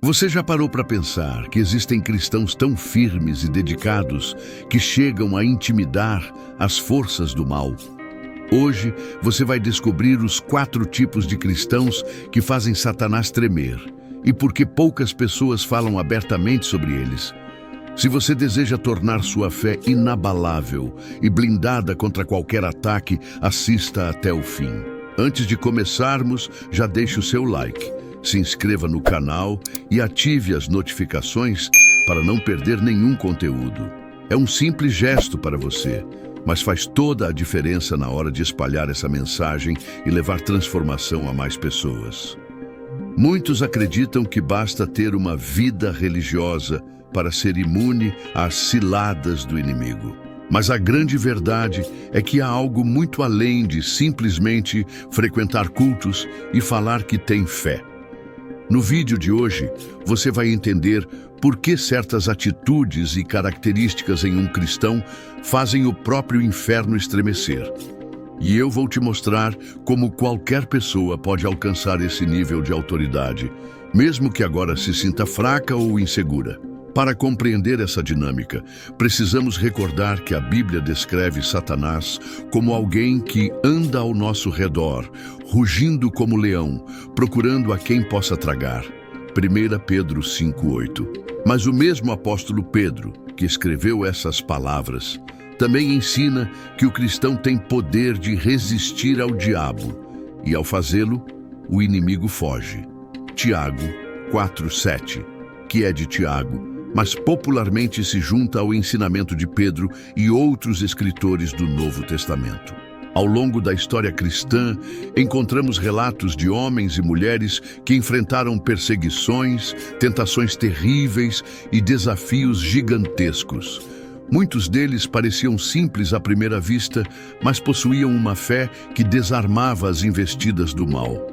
Você já parou para pensar que existem cristãos tão firmes e dedicados que chegam a intimidar as forças do mal? Hoje, você vai descobrir os 4 tipos de cristãos que fazem Satanás tremer e por que poucas pessoas falam abertamente sobre eles. Se você deseja tornar sua fé inabalável e blindada contra qualquer ataque, assista até o fim. Antes de começarmos, já deixe o seu like, se inscreva no canal e ative as notificações para não perder nenhum conteúdo. É um simples gesto para você, mas faz toda a diferença na hora de espalhar essa mensagem e levar transformação a mais pessoas. Muitos acreditam que basta ter uma vida religiosa para ser imune às ciladas do inimigo. Mas a grande verdade é que há algo muito além de simplesmente frequentar cultos e falar que tem fé. No vídeo de hoje, você vai entender por que certas atitudes e características em um cristão fazem o próprio inferno estremecer. E eu vou te mostrar como qualquer pessoa pode alcançar esse nível de autoridade, mesmo que agora se sinta fraca ou insegura. Para compreender essa dinâmica, precisamos recordar que a Bíblia descreve Satanás como alguém que anda ao nosso redor, rugindo como leão, procurando a quem possa tragar. 1 Pedro 5:8. Mas o mesmo apóstolo Pedro, que escreveu essas palavras, também ensina que o cristão tem poder de resistir ao diabo, e ao fazê-lo, o inimigo foge. Tiago 4:7, que é de Tiago, mas popularmente se junta ao ensinamento de Pedro e outros escritores do Novo Testamento. Ao longo da história cristã, encontramos relatos de homens e mulheres que enfrentaram perseguições, tentações terríveis e desafios gigantescos. Muitos deles pareciam simples à primeira vista, mas possuíam uma fé que desarmava as investidas do mal.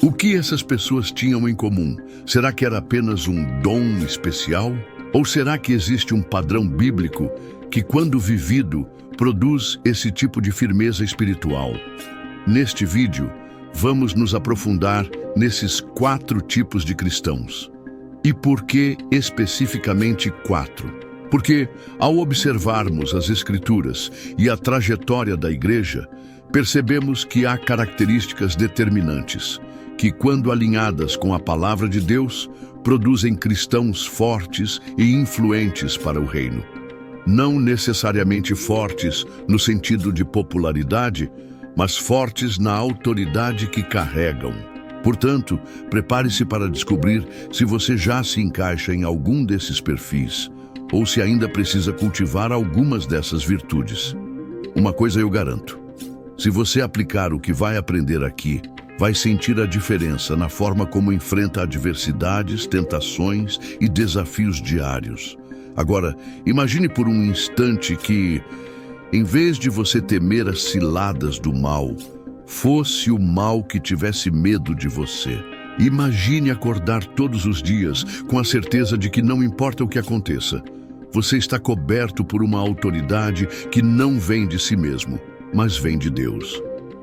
O que essas pessoas tinham em comum? Será que era apenas um dom especial? Ou será que existe um padrão bíblico que, quando vivido, produz esse tipo de firmeza espiritual? Neste vídeo, vamos nos aprofundar nesses 4 tipos de cristãos. E por que especificamente 4? Porque, ao observarmos as Escrituras e a trajetória da Igreja, percebemos que há características determinantes, que, quando alinhadas com a Palavra de Deus, produzem cristãos fortes e influentes para o reino. Não necessariamente fortes no sentido de popularidade, mas fortes na autoridade que carregam. Portanto, prepare-se para descobrir se você já se encaixa em algum desses perfis, ou se ainda precisa cultivar algumas dessas virtudes. Uma coisa eu garanto: se você aplicar o que vai aprender aqui, vai sentir a diferença na forma como enfrenta adversidades, tentações e desafios diários. Agora, imagine por um instante que, em vez de você temer as ciladas do mal, fosse o mal que tivesse medo de você. Imagine acordar todos os dias com a certeza de que não importa o que aconteça, você está coberto por uma autoridade que não vem de si mesmo, mas vem de Deus.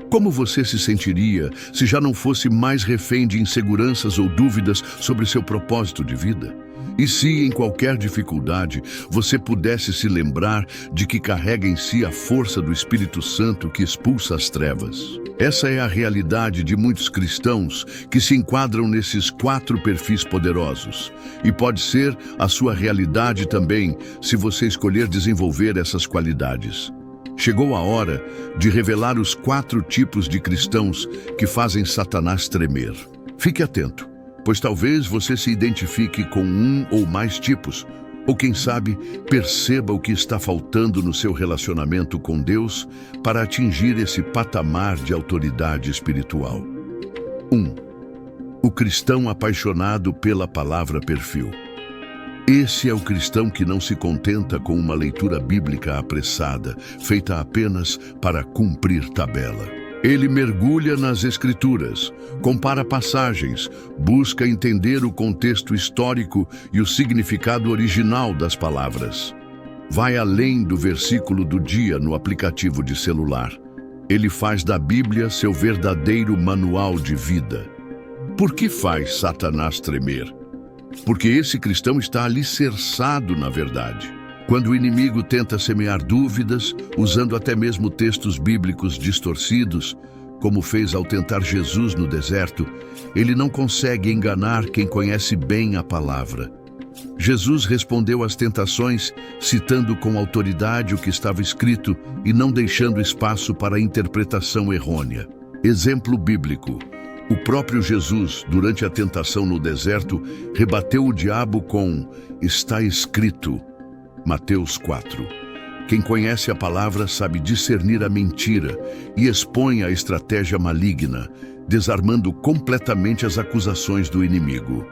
Como você se sentiria se já não fosse mais refém de inseguranças ou dúvidas sobre seu propósito de vida? E se, em qualquer dificuldade, você pudesse se lembrar de que carrega em si a força do Espírito Santo que expulsa as trevas? Essa é a realidade de muitos cristãos que se enquadram nesses 4 perfis poderosos. E pode ser a sua realidade também, se você escolher desenvolver essas qualidades. Chegou a hora de revelar os 4 tipos de cristãos que fazem Satanás tremer. Fique atento, pois talvez você se identifique com um ou mais tipos, ou quem sabe, perceba o que está faltando no seu relacionamento com Deus para atingir esse patamar de autoridade espiritual. 1. O cristão apaixonado pela palavra perfil. Esse é o cristão que não se contenta com uma leitura bíblica apressada, feita apenas para cumprir tabela. Ele mergulha nas Escrituras, compara passagens, busca entender o contexto histórico e o significado original das palavras. Vai além do versículo do dia no aplicativo de celular. Ele faz da Bíblia seu verdadeiro manual de vida. Por que faz Satanás tremer? porque esse cristão está alicerçado na verdade. Quando o inimigo tenta semear dúvidas, usando até mesmo textos bíblicos distorcidos, como fez ao tentar Jesus no deserto, ele não consegue enganar quem conhece bem a palavra. Jesus respondeu às tentações, citando com autoridade o que estava escrito e não deixando espaço para interpretação errônea. Exemplo bíblico. O próprio Jesus, durante a tentação no deserto, rebateu o diabo com "está escrito", Mateus 4. Quem conhece a palavra sabe discernir a mentira e expõe a estratégia maligna, desarmando completamente as acusações do inimigo.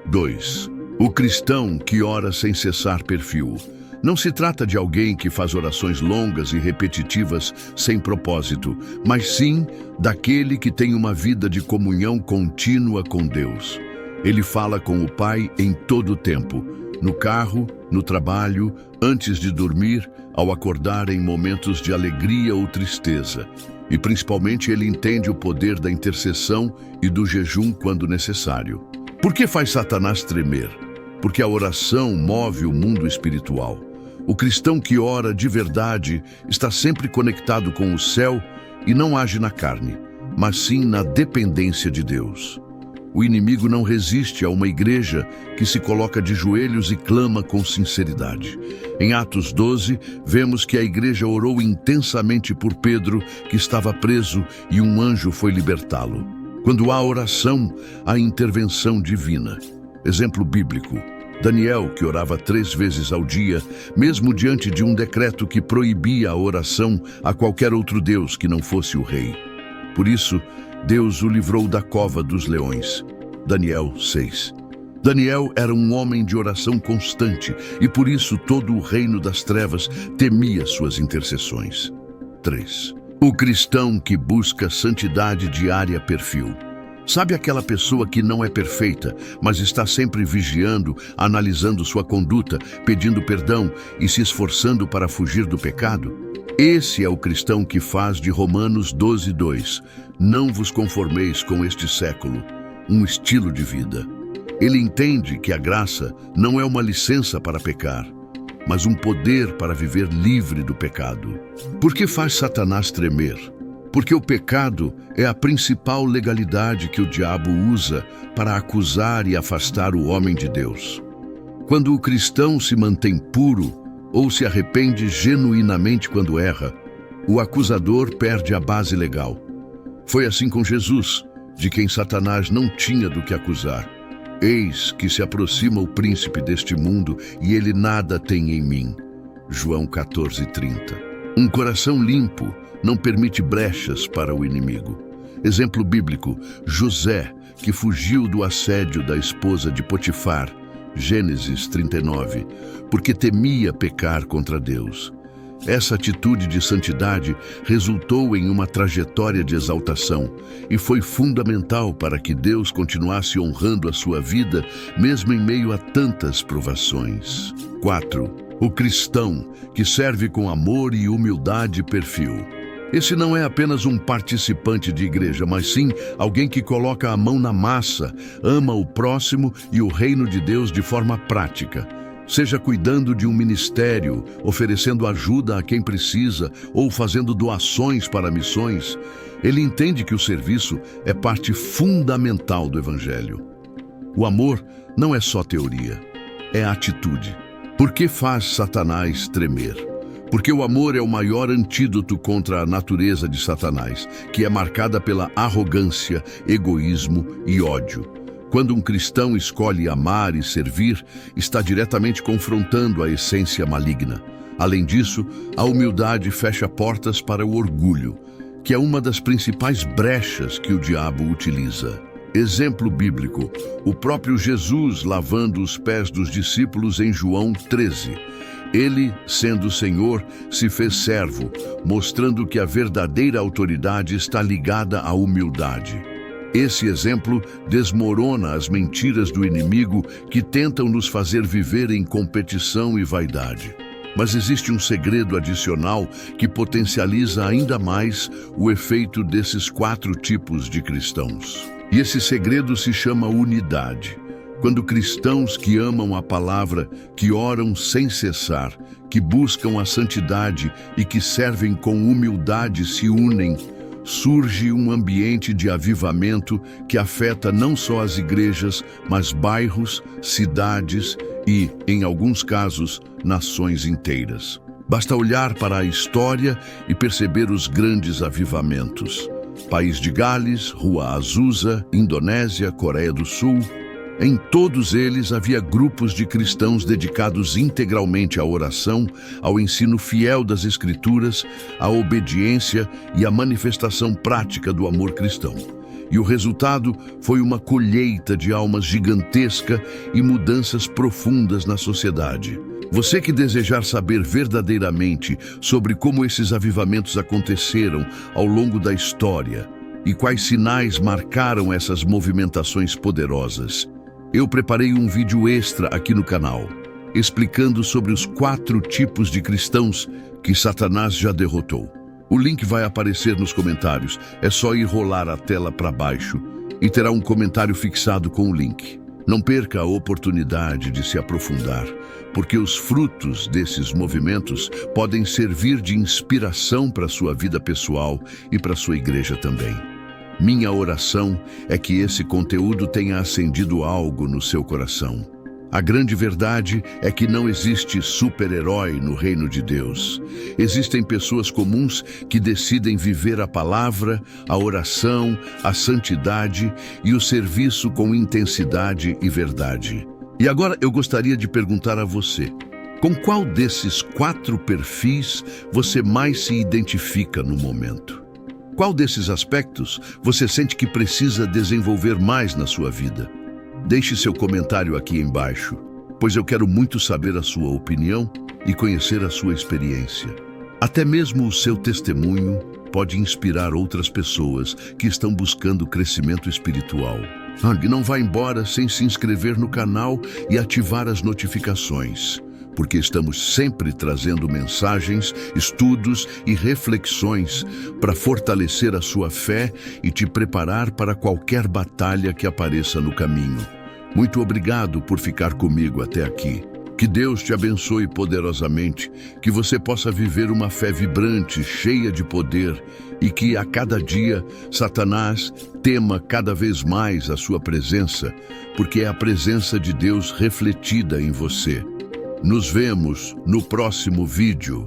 2. O cristão que ora sem cessar perfil. Não se trata de alguém que faz orações longas e repetitivas sem propósito, mas sim daquele que tem uma vida de comunhão contínua com Deus. Ele fala com o Pai em todo o tempo, no carro, no trabalho, antes de dormir, ao acordar em momentos de alegria ou tristeza. E principalmente ele entende o poder da intercessão e do jejum quando necessário. Por que faz Satanás tremer? Porque a oração move o mundo espiritual. O cristão que ora de verdade está sempre conectado com o céu e não age na carne, mas sim na dependência de Deus. O inimigo não resiste a uma igreja que se coloca de joelhos e clama com sinceridade. Em Atos 12, vemos que a igreja orou intensamente por Pedro, que estava preso, e um anjo foi libertá-lo. Quando há oração, há intervenção divina. Exemplo bíblico. Daniel, que orava 3 vezes ao dia, mesmo diante de um decreto que proibia a oração a qualquer outro deus que não fosse o rei. Por isso, Deus o livrou da cova dos leões. Daniel 6. Daniel era um homem de oração constante e por isso todo o reino das trevas temia suas intercessões. 3. O cristão que busca santidade diária perfil. Sabe aquela pessoa que não é perfeita, mas está sempre vigiando, analisando sua conduta, pedindo perdão e se esforçando para fugir do pecado? Esse é o cristão que faz de Romanos 12:2, "Não vos conformeis com este século", um estilo de vida. Ele entende que a graça não é uma licença para pecar, mas um poder para viver livre do pecado. Por que faz Satanás tremer? Porque o pecado é a principal legalidade que o diabo usa para acusar e afastar o homem de Deus. Quando o cristão se mantém puro ou se arrepende genuinamente quando erra, o acusador perde a base legal. Foi assim com Jesus, de quem Satanás não tinha do que acusar. "Eis que se aproxima o príncipe deste mundo e ele nada tem em mim." João 14:30. Um coração limpo não permite brechas para o inimigo. Exemplo bíblico, José, que fugiu do assédio da esposa de Potifar, Gênesis 39, porque temia pecar contra Deus. Essa atitude de santidade resultou em uma trajetória de exaltação e foi fundamental para que Deus continuasse honrando a sua vida, mesmo em meio a tantas provações. 4. O cristão que serve com amor e humildade perfil. Esse não é apenas um participante de igreja, mas sim alguém que coloca a mão na massa, ama o próximo e o reino de Deus de forma prática. Seja cuidando de um ministério, oferecendo ajuda a quem precisa ou fazendo doações para missões, ele entende que o serviço é parte fundamental do Evangelho. O amor não é só teoria, é atitude. Por que faz Satanás tremer? Porque o amor é o maior antídoto contra a natureza de Satanás, que é marcada pela arrogância, egoísmo e ódio. Quando um cristão escolhe amar e servir, está diretamente confrontando a essência maligna. Além disso, a humildade fecha portas para o orgulho, que é uma das principais brechas que o diabo utiliza. Exemplo bíblico, o próprio Jesus lavando os pés dos discípulos em João 13. Ele, sendo Senhor, se fez servo, mostrando que a verdadeira autoridade está ligada à humildade. Esse exemplo desmorona as mentiras do inimigo que tentam nos fazer viver em competição e vaidade. Mas existe um segredo adicional que potencializa ainda mais o efeito desses 4 tipos de cristãos. E esse segredo se chama unidade. Quando cristãos que amam a palavra, que oram sem cessar, que buscam a santidade e que servem com humildade se unem, surge um ambiente de avivamento que afeta não só as igrejas, mas bairros, cidades e, em alguns casos, nações inteiras. Basta olhar para a história e perceber os grandes avivamentos. País de Gales, Rua Azusa, Indonésia, Coreia do Sul. Em todos eles havia grupos de cristãos dedicados integralmente à oração, ao ensino fiel das Escrituras, à obediência e à manifestação prática do amor cristão. E o resultado foi uma colheita de almas gigantesca e mudanças profundas na sociedade. Você que desejar saber verdadeiramente sobre como esses avivamentos aconteceram ao longo da história e quais sinais marcaram essas movimentações poderosas, eu preparei um vídeo extra aqui no canal, explicando sobre os 4 tipos de cristãos que Satanás já derrotou. O link vai aparecer nos comentários, é só ir rolar a tela para baixo e terá um comentário fixado com o link. Não perca a oportunidade de se aprofundar, porque os frutos desses movimentos podem servir de inspiração para a sua vida pessoal e para a sua igreja também. Minha oração é que esse conteúdo tenha acendido algo no seu coração. A grande verdade é que não existe super-herói no reino de Deus. Existem pessoas comuns que decidem viver a palavra, a oração, a santidade e o serviço com intensidade e verdade. E agora eu gostaria de perguntar a você, com qual desses 4 perfis você mais se identifica no momento? Qual desses aspectos você sente que precisa desenvolver mais na sua vida? Deixe seu comentário aqui embaixo, pois eu quero muito saber a sua opinião e conhecer a sua experiência. Até mesmo o seu testemunho pode inspirar outras pessoas que estão buscando crescimento espiritual. E não vá embora sem se inscrever no canal e ativar as notificações, porque estamos sempre trazendo mensagens, estudos e reflexões para fortalecer a sua fé e te preparar para qualquer batalha que apareça no caminho. Muito obrigado por ficar comigo até aqui. Que Deus te abençoe poderosamente, que você possa viver uma fé vibrante, cheia de poder, e que a cada dia Satanás tema cada vez mais a sua presença, porque é a presença de Deus refletida em você. Nos vemos no próximo vídeo.